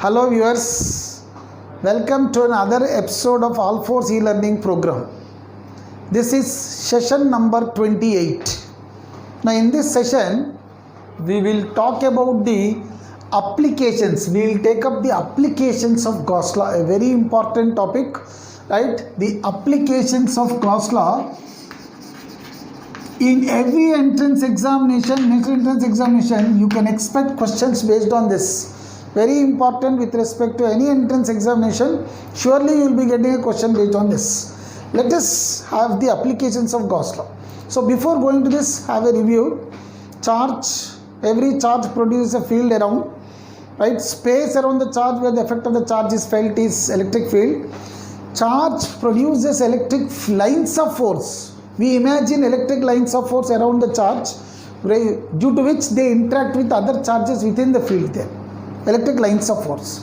Hello viewers, welcome to another episode of All Force e-learning program. This is session number 28. Now in this session, we will talk about the applications. We will take up the applications of Gauss Law, a very important topic, right? The applications of Gauss Law. In every entrance examination, you can expect questions based on this. Very important with respect to any entrance examination. Surely you will be getting a question based on this. Let us have the applications of Gauss Law. So before going to this, have a review. Charge. Every charge produces a field around. Right? Space around the charge where the effect of the charge is felt is electric field. Charge produces electric lines of force. We imagine electric lines of force around the charge, due to which they interact with other charges within the field there. Electric lines of force.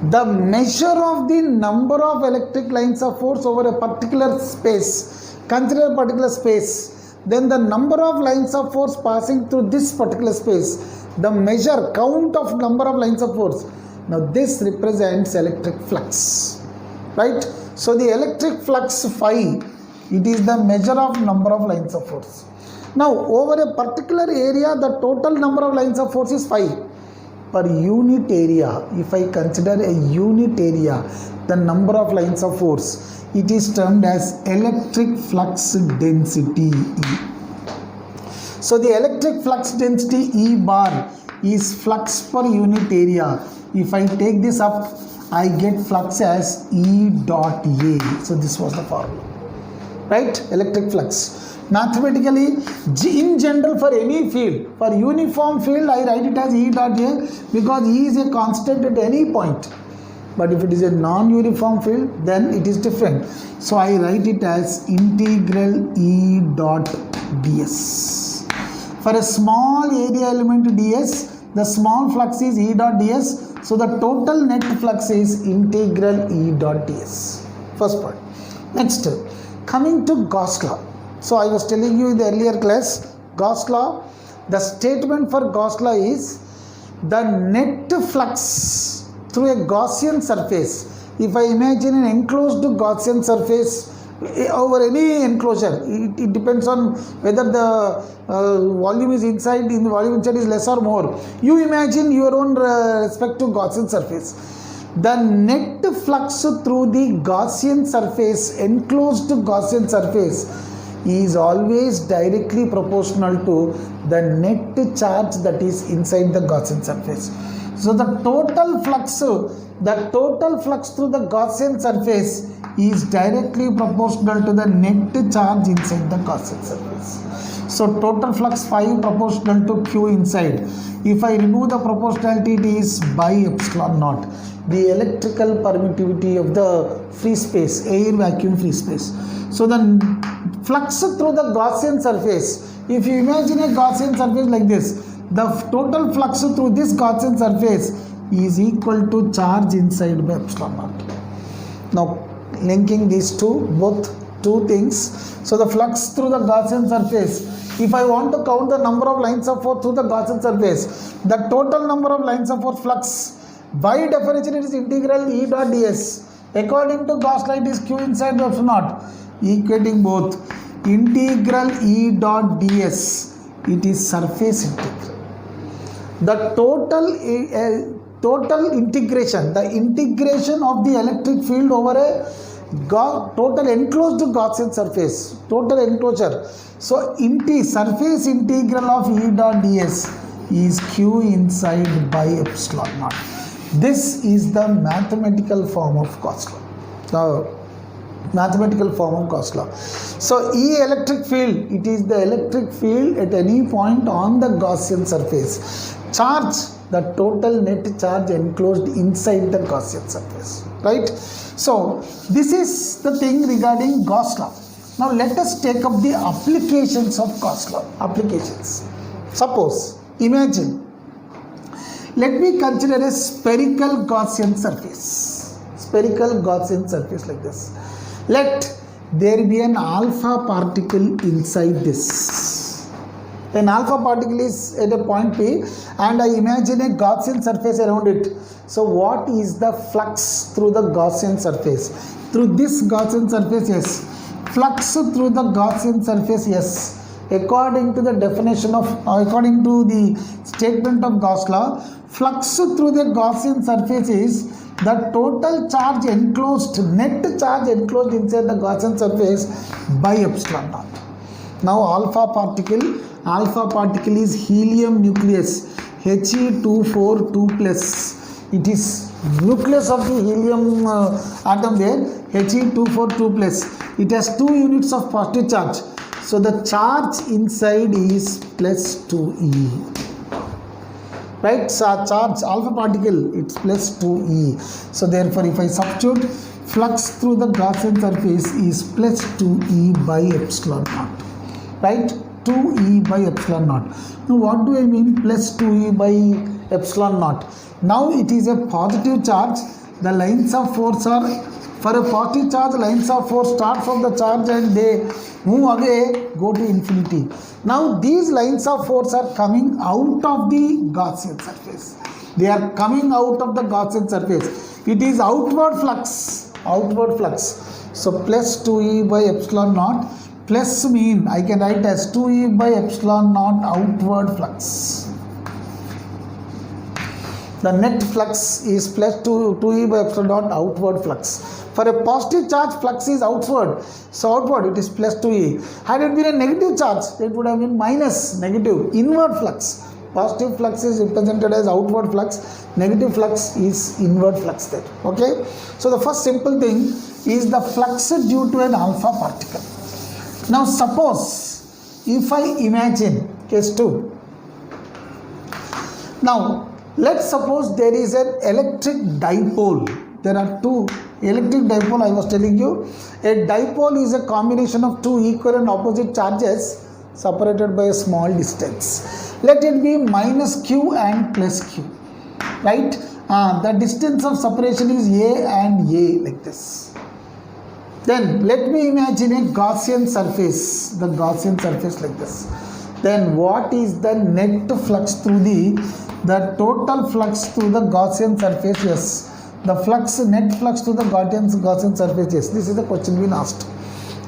The measure of the number of electric lines of force over a particular space, consider a particular space, then the number of lines of force passing through this particular space, the measure, count of number of lines of force. Now this represents electric flux, right? So the electric flux phi, it is the measure of number of lines of force. Now over a particular area, the total number of lines of force is phi. Per unit area, if I consider a unit area, the number of lines of force, it is termed as electric flux density E. So the electric flux density E bar is flux per unit area. If I take this up, I get flux as E dot A. So this was the formula, right? Electric flux. Mathematically, in general, for any field, for uniform field, I write it as E dot A because E is a constant at any point. But if it is a non-uniform field, then it is different. So I write it as integral E dot ds. For a small area element ds, the small flux is E dot ds. So the total net flux is integral E dot ds. First point. Next, coming to Gauss Law. So I was telling you in the earlier class, Gauss Law, the statement for Gauss Law is the net flux through a Gaussian surface. If I imagine an enclosed Gaussian surface over any enclosure, it depends on whether the volume is inside, in the volume inside is less or more. You imagine your own respective Gaussian surface. The net flux through the Gaussian surface, enclosed Gaussian surface, is always directly proportional to the net charge that is inside the Gaussian surface. So the total flux through the Gaussian surface is directly proportional to the net charge inside the Gaussian surface. So total flux phi proportional to Q inside. If I remove the proportionality, it is by epsilon naught. The electrical permittivity of the free space, air vacuum free space. So the flux through the Gaussian surface, if you imagine a Gaussian surface like this, the total flux through this Gaussian surface is equal to charge inside by epsilon naught. Now linking these both two things. So the flux through the Gaussian surface, if I want to count the number of lines of force through the Gaussian surface, the total number of lines of force flux, by definition it is integral E dot ds. According to Gauss Law, it is Q inside by epsilon naught. Equating both, integral E dot ds, it is surface integral. The total integration, the integration of the electric field over a total enclosed Gaussian surface, total enclosure. So surface integral of E dot ds is Q inside by epsilon naught. This is the mathematical form of Gauss Law. Mathematical form of Gauss Law. So E electric field, it is the electric field at any point on the Gaussian surface. Charge, the total net charge enclosed inside the Gaussian surface, right? So this is the thing regarding Gauss Law. Now let us take up the applications of Gauss Law. Applications. Suppose, imagine, let me consider a spherical Gaussian surface. Spherical Gaussian surface like this. Let there be an alpha particle inside this. An alpha particle is at a point P and I imagine a Gaussian surface around it. So what is the flux through the Gaussian surface? Through this Gaussian surface, yes. Flux through the Gaussian surface, yes. According to the definition of, according to the statement of Gauss law, flux through the Gaussian surface is the total charge enclosed, net charge enclosed inside the Gaussian surface by epsilon naught. Now alpha particle is helium nucleus, He242 plus. It is nucleus of the helium atom there, He242 plus. It has 2 units of positive charge. So the charge inside is plus 2e. Right? So charge alpha particle, it's plus 2e. So therefore if I substitute, flux through the Gaussian surface is plus 2e by epsilon naught. Right? 2e by epsilon naught. Now what do I mean plus 2e by epsilon naught? Now it is a positive charge. The lines of force are, for a positive charge, lines of force start from the charge and they move away, go to infinity. Now these lines of force are coming out of the Gaussian surface. They are coming out of the Gaussian surface. It is outward flux. So plus 2e by epsilon naught. Plus mean I can write as 2e by epsilon naught outward flux. The net flux is plus 2e by epsilon naught outward flux. For a positive charge, flux is outward. So outward it is plus 2e. Had it been a negative charge, it would have been minus negative inward flux. Positive flux is represented as outward flux. Negative flux is inward flux there. Okay. So the first simple thing is the flux due to an alpha particle. Now suppose if I imagine case 2. Now let's suppose there is an electric dipole. There are 2 electric dipole I was telling you. A dipole is a combination of 2 equal and opposite charges separated by a small distance. Let it be minus q and plus q. Right? The distance of separation is a and a like this. Then let me imagine a Gaussian surface. The Gaussian surface like this. Then what is the net flux through the total flux through the Gaussian surface? Yes. The flux, net flux to the Gaussian surface. Yes, this is the question being asked.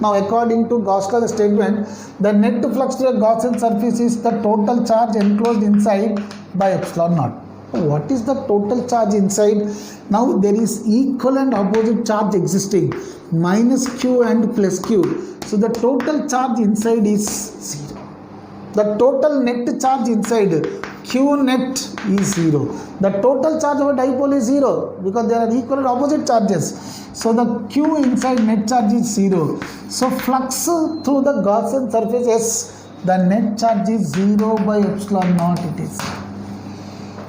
Now, according to Gauss law, the statement, the net flux to the Gaussian surface is the total charge enclosed inside by epsilon naught. What is the total charge inside? Now, there is equal and opposite charge existing, minus q and plus q. So, the total charge inside is 0. The total net charge inside, q net is 0. The total charge of a dipole is 0 because there are equal and opposite charges. So the q inside net charge is 0. So flux through the Gaussian surface, yes, the net charge is 0 by epsilon naught it is.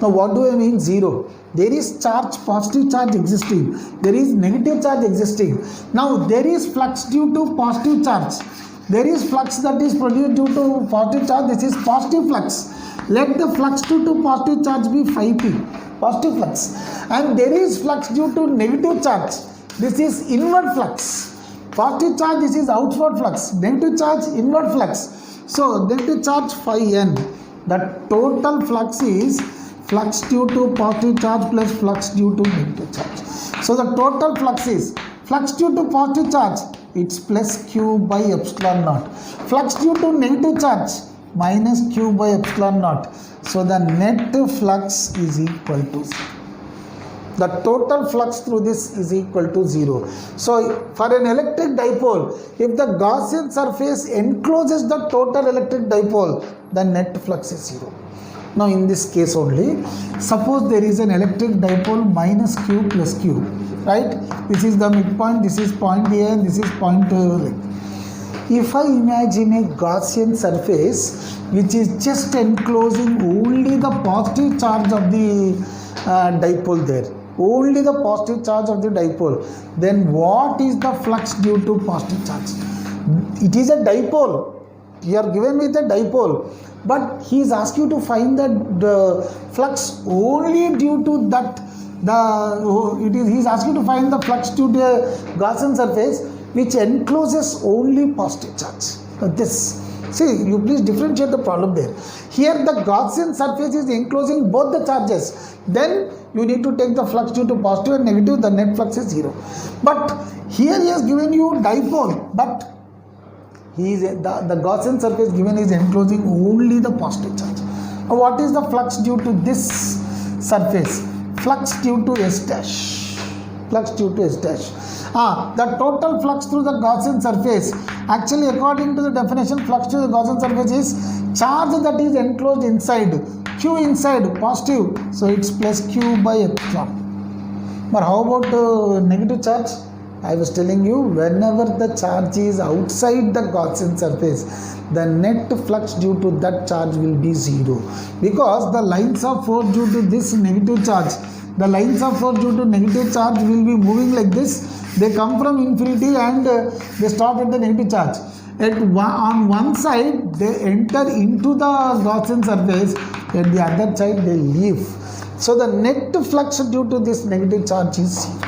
Now what do I mean 0? There is charge, positive charge existing. There is negative charge existing. Now there is flux due to positive charge. There is flux that is produced due to positive charge. This is positive flux. Let the flux due to positive charge be phi p, positive flux. And there is flux due to negative charge. This is inward flux. Positive charge, this is outward flux. Negative charge, inward flux. So, negative charge phi n. The total flux is flux due to positive charge plus flux due to negative charge. So, the total flux is flux due to positive charge, it's plus q by epsilon naught. Flux due to negative charge, minus q by epsilon naught. So the net flux is equal to 0. The total flux through this is equal to 0. So for an electric dipole, if the Gaussian surface encloses the total electric dipole, the net flux is 0. Now in this case only, suppose there is an electric dipole minus q plus q, right? This is the midpoint, this is point A and this is point like. If I imagine a Gaussian surface which is just enclosing only the positive charge of the dipole there, only the positive charge of the dipole, then what is the flux due to positive charge? It is a dipole. You are given with a dipole, but he is asked you to find the flux only due to that. He is asked you to find the flux due to a Gaussian surface which encloses only positive charge. This See, you please differentiate the problem there. Here the Gaussian surface is enclosing both the charges. Then you need to take the flux due to positive and negative, the net flux is 0. But here he has given you dipole, but the Gaussian surface given is enclosing only the positive charge. Now what is the flux due to this surface? Flux due to S dash. Flux due to S dash. The total flux through the Gaussian surface, actually according to the definition, flux to the Gaussian surface is charge that is enclosed inside, Q inside positive, so it's plus Q by epsilon. But how about negative charge? I was telling you, whenever the charge is outside the Gaussian surface, the net flux due to that charge will be 0, because the lines of force due to this negative charge, the lines of force due to negative charge will be moving like this. They come from infinity and they stop at the negative charge. On one side they enter into the Gaussian surface, at the other side they leave. So the net flux due to this negative charge is 0.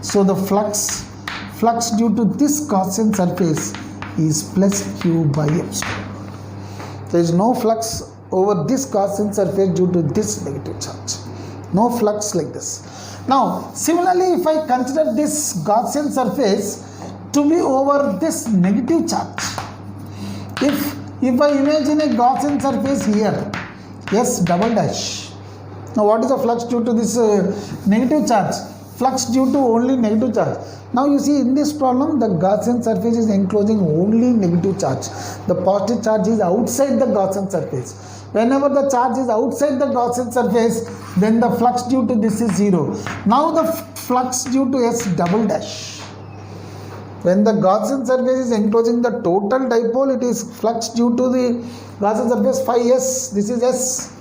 So the flux due to this Gaussian surface is plus Q by epsilon. There is no flux over this Gaussian surface due to this negative charge. No flux like this. Now, similarly, if I consider this Gaussian surface to be over this negative charge, if I imagine a Gaussian surface here, S double dash. Now, what is the flux due to this negative charge? Flux due to only negative charge. Now, you see in this problem, the Gaussian surface is enclosing only negative charge. The positive charge is outside the Gaussian surface. Whenever the charge is outside the Gaussian surface, then the flux due to this is 0. Now the flux due to S double dash. When the Gaussian surface is enclosing the total dipole, it is flux due to the Gaussian surface phi S. This is S.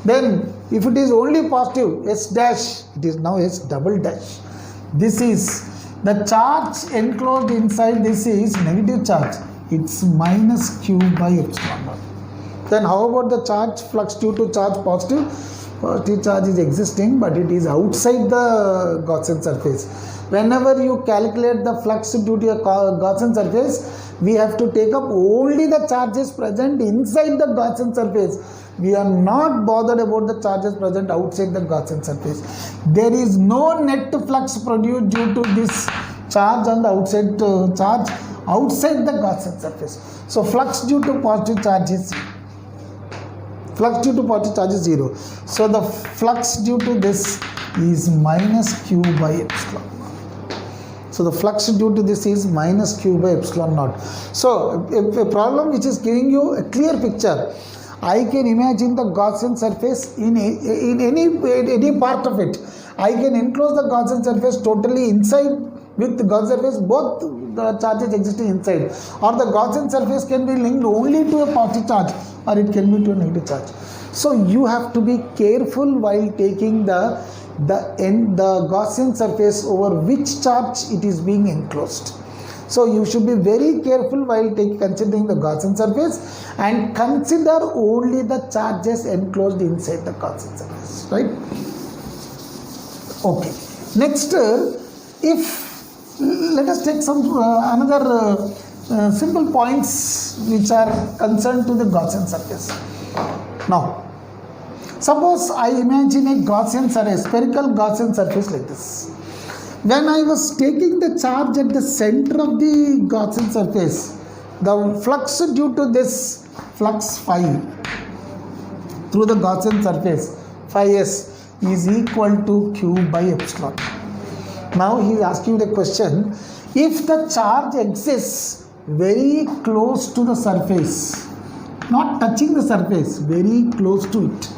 Then if it is only positive, S dash, it is now S double dash. This is the charge enclosed inside this is negative charge. It's minus Q by epsilon naught. Then how about the charge flux due to charge positive? Positive charge is existing, but it is outside the Gaussian surface. Whenever you calculate the flux due to a Gaussian surface, we have to take up only the charges present inside the Gaussian surface. We are not bothered about the charges present outside the Gaussian surface. There is no net flux produced due to this charge on the outside charge outside the Gaussian surface. So flux due to positive charge is 0. Flux due to positive charge is 0. So the flux due to this is minus Q by epsilon. So the flux due to this is minus Q by epsilon naught. So a problem which is giving you a clear picture, I can imagine the Gaussian surface in any part of it. I can enclose the Gaussian surface totally inside with the Gaussian surface, both the charges existing inside, or the Gaussian surface can be linked only to a positive charge, or it can be to a negative charge. So you have to be careful while taking the Gaussian surface over which charge it is being enclosed. So you should be very careful while considering the Gaussian surface and consider only the charges enclosed inside the Gaussian surface, right? Okay. Next, let us take some another simple points which are concerned to the Gaussian surface. Now, suppose I imagine a Gaussian surface, spherical Gaussian surface like this. When I was taking the charge at the center of the Gaussian surface, the flux due to this flux phi through the Gaussian surface, phi s, is equal to Q by epsilon. Now he is asking the question, if the charge exists very close to the surface, not touching the surface, very close to it.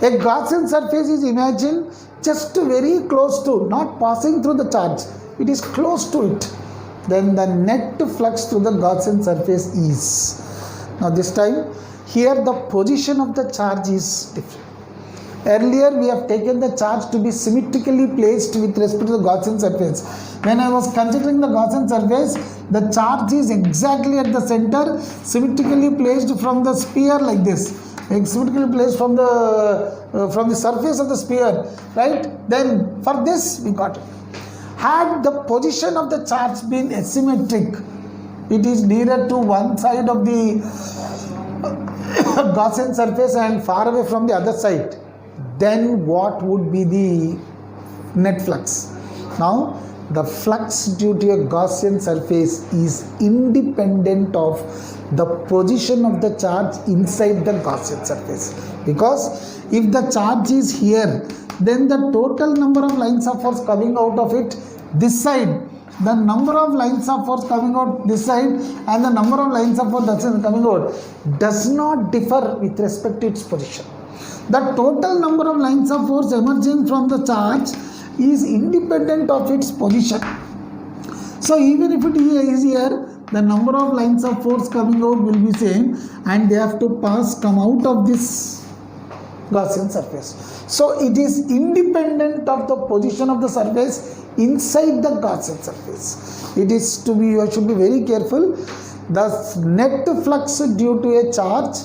A Gaussian surface is imagined just very close to, not passing through the charge, it is close to it. Then the net flux through the Gaussian surface is. Now this time, here the position of the charge is different. Earlier we have taken the charge to be symmetrically placed with respect to the Gaussian surface. When I was considering the Gaussian surface, the charge is exactly at the center, symmetrically placed from the sphere like this, symmetrically placed from the surface of the sphere, right? Then for this we got it. Had the position of the charge been asymmetric, it is nearer to one side of the Gaussian surface and far away from the other side, then what would be the net flux? Now, the flux due to a Gaussian surface is independent of the position of the charge inside the Gaussian surface, because if the charge is here, then the total number of lines of force coming out of it this side, the number of lines of force coming out this side and the number of lines of force that's coming out does not differ with respect to its position. The total number of lines of force emerging from the charge is independent of its position. So even if it is here, the number of lines of force coming out will be same, and they have to come out of this Gaussian surface. So it is independent of the position of the surface inside the Gaussian surface. It is to be, you should be very careful. The net flux due to a charge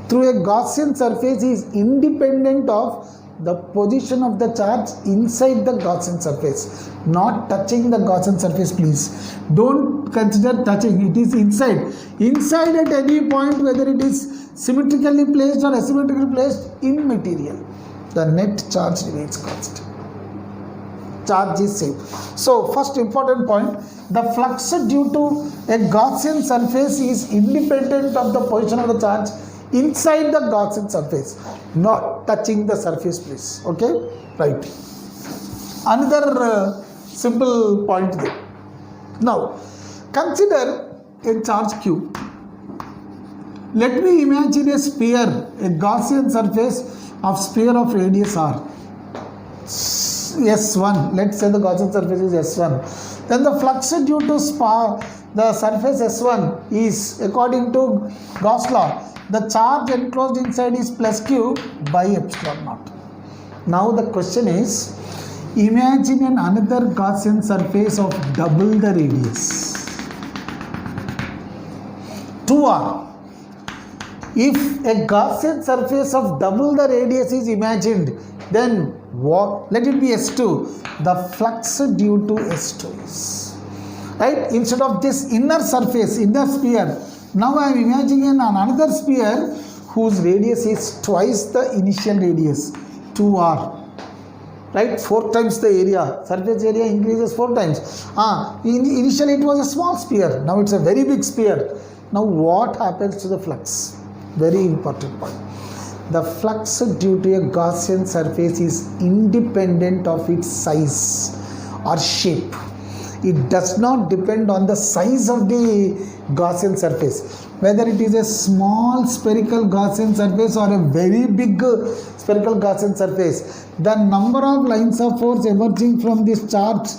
through a Gaussian surface is independent of the position of the charge inside the Gaussian surface, not touching the Gaussian surface, please. Don't consider touching, it is inside. Inside at any point, whether it is symmetrically placed or asymmetrically placed, immaterial. The net charge remains constant. Charge is same. So, first important point, the flux due to a Gaussian surface is independent of the position of the charge inside the Gaussian surface, not touching the surface, please. Okay, right. Another simple point there. Now, consider a charge Q. Let me imagine a sphere, a Gaussian surface of sphere of radius r. S1, let's say the Gaussian surface is S1. Then the flux due to the surface S1 is, according to Gauss law, the charge enclosed inside is plus Q by epsilon naught. Now the question is, imagine another Gaussian surface of double the radius, 2r. If a Gaussian surface of double the radius is imagined, then what? Let it be S2. The flux due to S2 is, right? Instead of this inner surface, inner sphere, now I am imagining another sphere whose radius is twice the initial radius, 2r. Right? 4 times the area. Surface area increases 4 times. Initially it was a small sphere. Now it's a very big sphere. Now what happens to the flux? Very important point. The flux due to a Gaussian surface is independent of its size or shape. It does not depend on the size of the Gaussian surface. Whether it is a small spherical Gaussian surface or a very big spherical Gaussian surface, the number of lines of force emerging from this charge,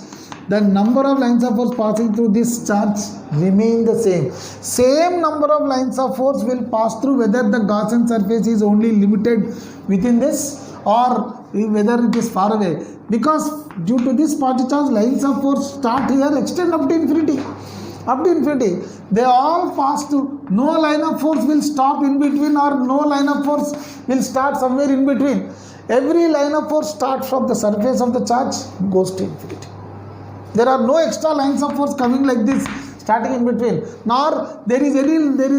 the number of lines of force passing through this charge remain the same. Same number of lines of force will pass through whether the Gaussian surface is only limited within this or whether it is far away. Because due to this party charge, lines of force start here, extend up to infinity. Up to infinity. They all pass through. No line of force will stop in between, or no line of force will start somewhere in between. Every line of force starts from the surface of the charge, goes to infinity. There are no extra lines of force coming like this, starting in between. Nor there is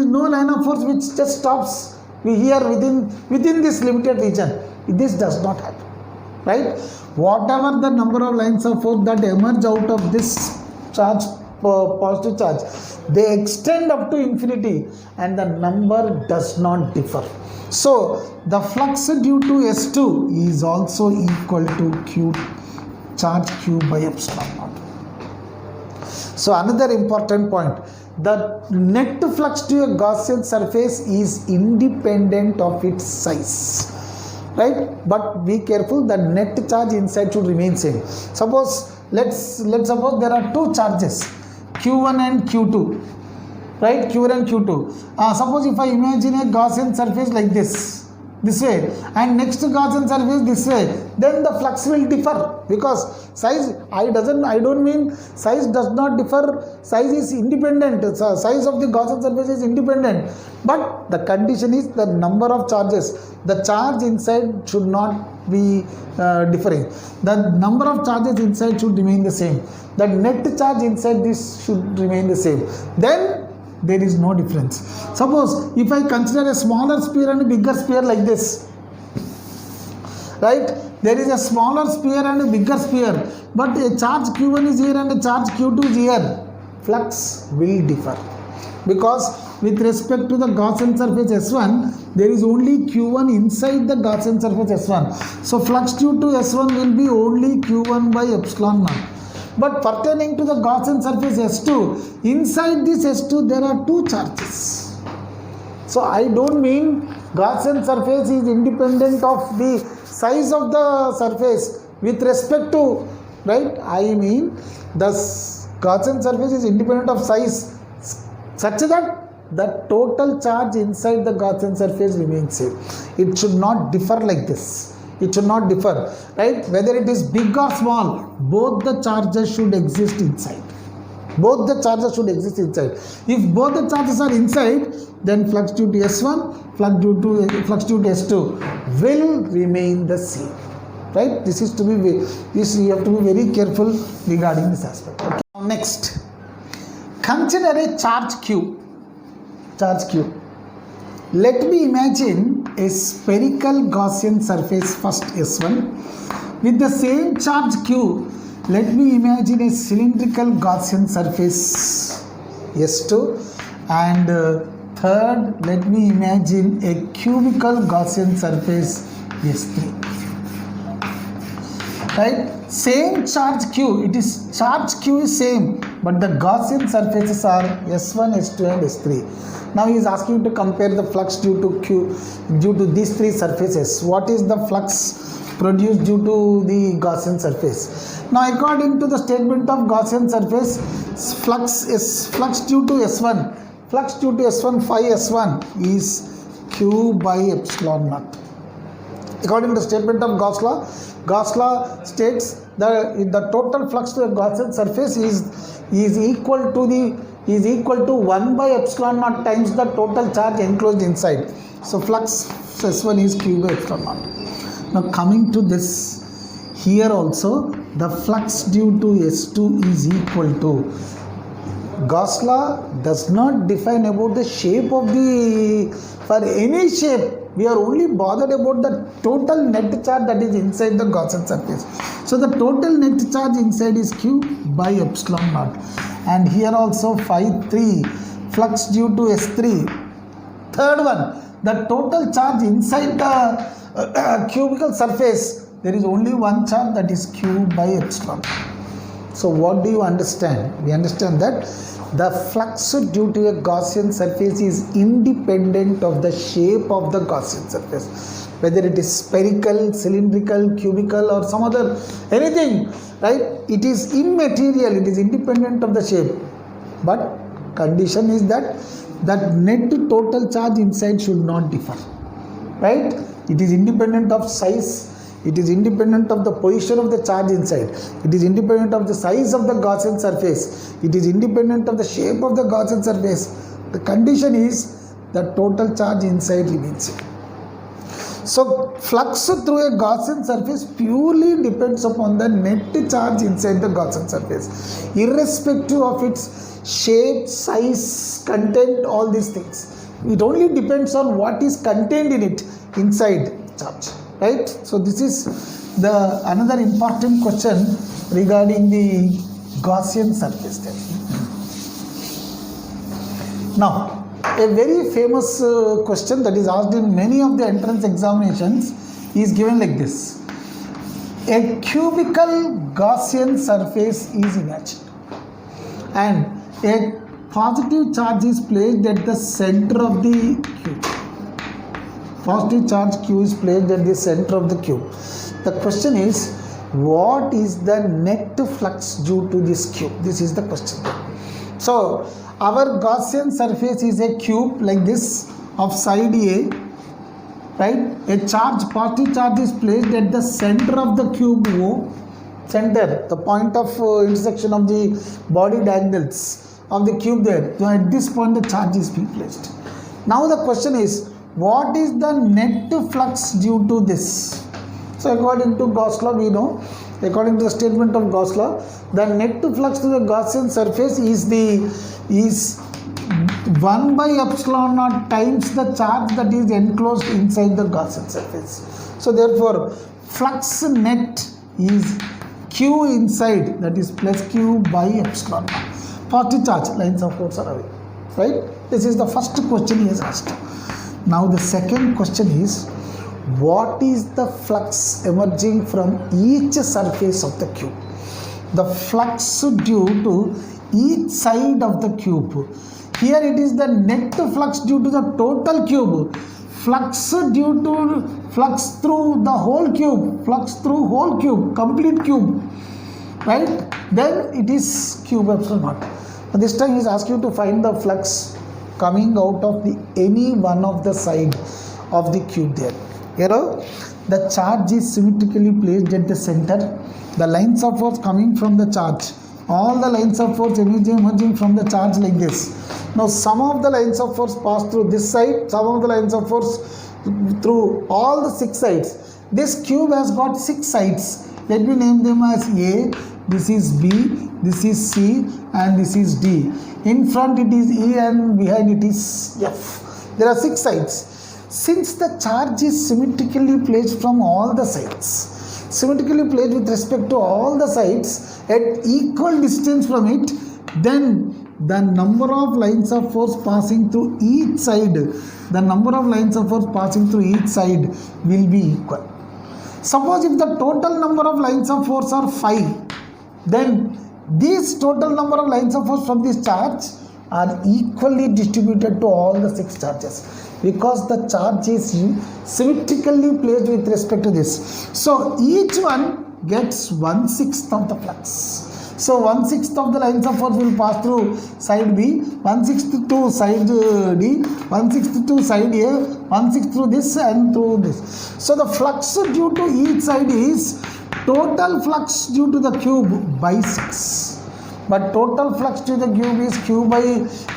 no line of force which just stops here within this limited region. This does not happen. Right? Whatever the number of lines of force that emerge out of this charge, positive charge, they extend up to infinity and the number does not differ. So the flux due to S2 is also equal to Q, charge Q by epsilon naught. So another important point, the net flux to a Gaussian surface is independent of its size. Right? But be careful, the net charge inside should remain same. Suppose, let's suppose there are two charges, Q1 and Q2. Right? Q1 and Q2. Suppose if I imagine a Gaussian surface like this way, and next Gaussian surface this way, then the flux will differ, because size, I don't mean size does not differ, size is independent, size of the Gaussian surface is independent, but the condition is the number of charges, the charge inside should not be differing, the number of charges inside should remain the same, the net charge inside this should remain the same, then there is no difference. Suppose if I consider a smaller sphere and a bigger sphere like this, right? There is a smaller sphere and a bigger sphere, but a charge q1 is here and a charge q2 is here. Flux will differ, because with respect to the Gaussian surface S1, there is only q1 inside the Gaussian surface S1. So flux due to S1 will be only q1 by epsilon naught. But pertaining to the Gaussian surface S2, inside this S2 there are two charges. So I don't mean Gaussian surface is independent of the size of the surface with respect to, right? I mean the Gaussian surface is independent of size such that the total charge inside the Gaussian surface remains same. It should not differ like this. It should not differ, right? Whether it is big or small, both the charges should exist inside. Both the charges should exist inside. If both the charges are inside, then flux due to S1, flux due to S2 will remain the same, right? This is to be, this you have to be very careful regarding this aspect. Okay. Next, consider a charge Q. Charge Q. Let me imagine a spherical Gaussian surface first S1 with the same charge Q. Let me imagine a cylindrical Gaussian surface S2, and third, let me imagine a cubical Gaussian surface S3. Right? Same charge Q, it is charge Q is same, but the Gaussian surfaces are S1, S2 and S3. Now he is asking you to compare the flux due to these three surfaces. What is the flux produced due to the Gaussian surface? Now according to the statement of Gaussian surface, flux due to S1, flux due to S1 phi S1 is Q by epsilon naught. According to the statement of Gauss Law states that the total flux to a Gaussian surface is equal to 1 by epsilon naught times the total charge enclosed inside. So flux S1 is Q by epsilon naught. Now coming to this, here also the flux due to S2 is equal to, Gauss Law does not define about the shape of for any shape. We are only bothered about the total net charge that is inside the Gaussian surface. So the total net charge inside is Q by epsilon naught. And here also phi 3, flux due to S3. Third one, the total charge inside the cubical surface, there is only one charge, that is Q by epsilon. So what do you understand? We understand that the flux due to a Gaussian surface is independent of the shape of the Gaussian surface, whether it is spherical, cylindrical, cubical or some other anything, right? It is immaterial, it is independent of the shape, but condition is that net total charge inside should not differ, right? It is independent of size, it is independent of the position of the charge inside, it is independent of the size of the Gaussian surface, it is independent of the shape of the Gaussian surface. The condition is the total charge inside remains same. So flux through a Gaussian surface purely depends upon the net charge inside the Gaussian surface, irrespective of its shape, size, content, all these things. It only depends on what is contained in it inside charge. Right? So this is the another important question regarding the Gaussian surface tension. Now, a very famous question that is asked in many of the entrance examinations is given like this. A cubical Gaussian surface is imagined and a positive charge is placed at the center of the cube. Positive charge Q is placed at the center of the cube. The question is, what is the net flux due to this cube? This is the question. So, our Gaussian surface is a cube like this of side A, right? A positive charge is placed at the center of the cube O, center, the point of intersection of the body diagonals of the cube there. So, at this point the charge is being placed. Now, the question is, what is the net flux due to this? So according to Gauss Law, we know, according to the statement of Gauss Law, the net flux to the Gaussian surface is 1 by epsilon naught times the charge that is enclosed inside the Gaussian surface. So therefore, flux net is Q inside, that is plus Q by epsilon naught. Positive charge, lines of force are away. Right? This is the first question he has asked. Now the second question is, what is the flux emerging from each surface of the cube? The flux due to each side of the cube. Here it is the net flux due to the total cube. Flux due to flux through the whole cube. Flux through whole cube, complete cube. Right? Then it is cube epsilon naught. This time he is asking you to find the flux coming out of any one of the side of the cube there. You know, the charge is symmetrically placed at the center. The lines of force coming from the charge. All the lines of force emerging from the charge like this. Now some of the lines of force pass through this side, some of the lines of force through all the 6 sides. This cube has got 6 sides. Let me name them as A, this is B, this is C, and this is D. In front it is E and behind it is F. There are 6 sides. Since the charge is symmetrically placed from all the sides, symmetrically placed with respect to all the sides at equal distance from it, then the number of lines of force passing through each side, will be equal. Suppose if the total number of lines of force are 5, then this total number of lines of force from this charge are equally distributed to all the 6 charges, because the charge is symmetrically placed with respect to this. So each one gets 1/6 of the flux. So 1/6 of the lines of force will pass through side B, 1/6 to side D, 1/6 to side A, 1/6 through this and through this. So the flux due to each side is total flux due to the cube by 6. But total flux to the cube is Q by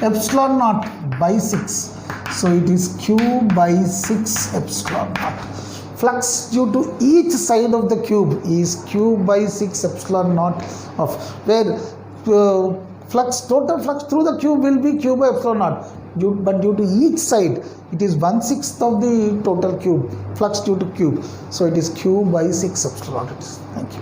epsilon naught by 6. So it is Q by 6 epsilon naught. Flux due to each side of the cube is Q by 6 epsilon naught of where total flux through the cube will be Q by epsilon naught. But due to each side, it is 1/6 of the total cube, flux due to cube. So it is Q by 6 epsilon naught. Thank you.